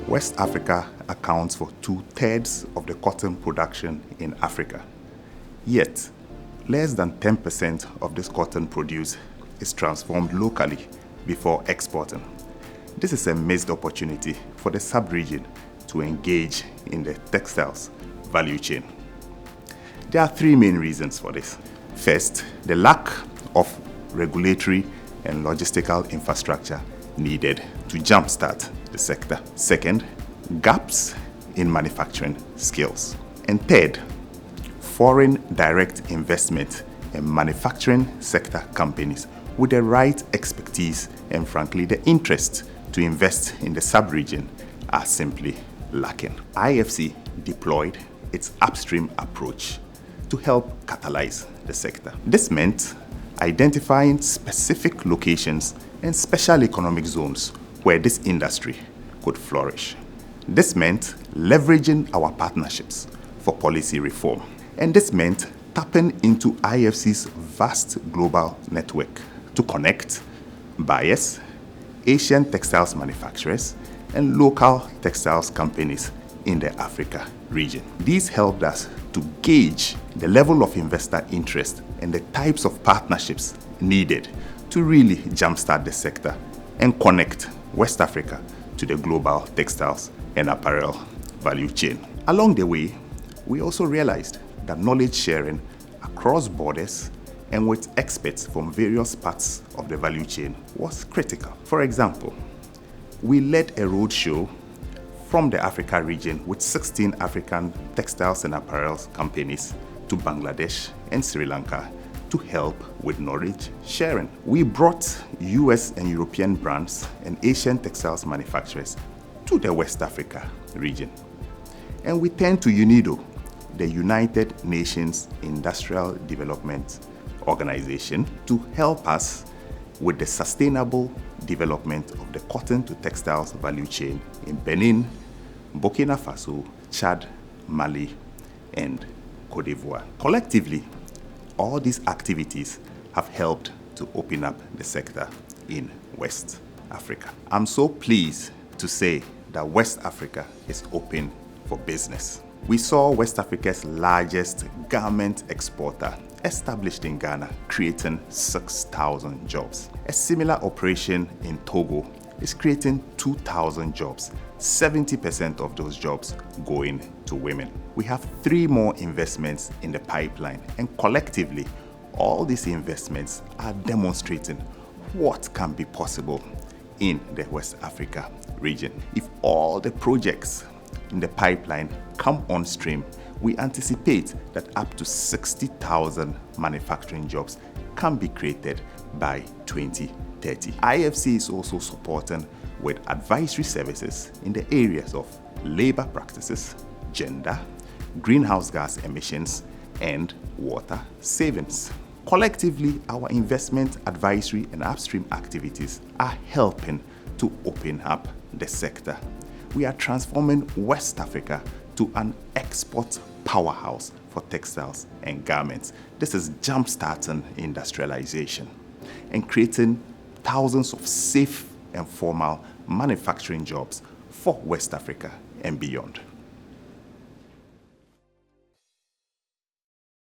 West Africa accounts for 2/3 of the cotton production in Africa. Yet, less than 10% of this cotton produced is transformed locally before exporting. This is a missed opportunity for the sub-region to engage in the textiles value chain. There are three main reasons for this. First, the lack of regulatory and logistical infrastructure needed to jumpstart the sector. Second, gaps in manufacturing skills. And third, foreign direct investment in manufacturing sector companies with the right expertise and frankly the interest to invest in the sub-region are simply lacking. IFC deployed its upstream approach to help catalyze the sector. This meant identifying specific locations and special economic zones where this industry could flourish. This meant leveraging our partnerships for policy reform. And this meant tapping into IFC's vast global network to connect buyers, Asian textiles manufacturers, and local textiles companies in the Africa region. These helped us to gauge the level of investor interest and the types of partnerships needed to really jumpstart the sector and connect West Africa to the global textiles and apparel value chain. Along the way, we also realized that knowledge sharing across borders and with experts from various parts of the value chain was critical. For example, we led a roadshow from the Africa region with 16 African textiles and apparel companies to Bangladesh and Sri Lanka to help with knowledge sharing. We brought US and European brands and Asian textiles manufacturers to the West Africa region. And we turned to UNIDO, the United Nations Industrial Development Organization, to help us with the sustainable development of the cotton to textiles value chain in Benin, Burkina Faso, Chad, Mali, and Cote d'Ivoire. Collectively, all these activities have helped to open up the sector in West Africa. I'm so pleased to say that West Africa is open for business. We saw West Africa's largest garment exporter established in Ghana, creating 6,000 jobs. A similar operation in Togo is creating 2,000 jobs, 70% of those jobs going to women. We have 3 more investments in the pipeline, and collectively, all these investments are demonstrating what can be possible in the West Africa region. If all the projects in the pipeline come on stream, we anticipate that up to 60,000 manufacturing jobs can be created by 2030. IFC is also supporting with advisory services in the areas of labor practices, gender, greenhouse gas emissions, and water savings. Collectively, our investment, advisory, and upstream activities are helping to open up the sector. We are transforming West Africa to an export powerhouse for textiles and garments. This is jump-starting industrialization and creating thousands of safe and formal manufacturing jobs for West Africa and beyond.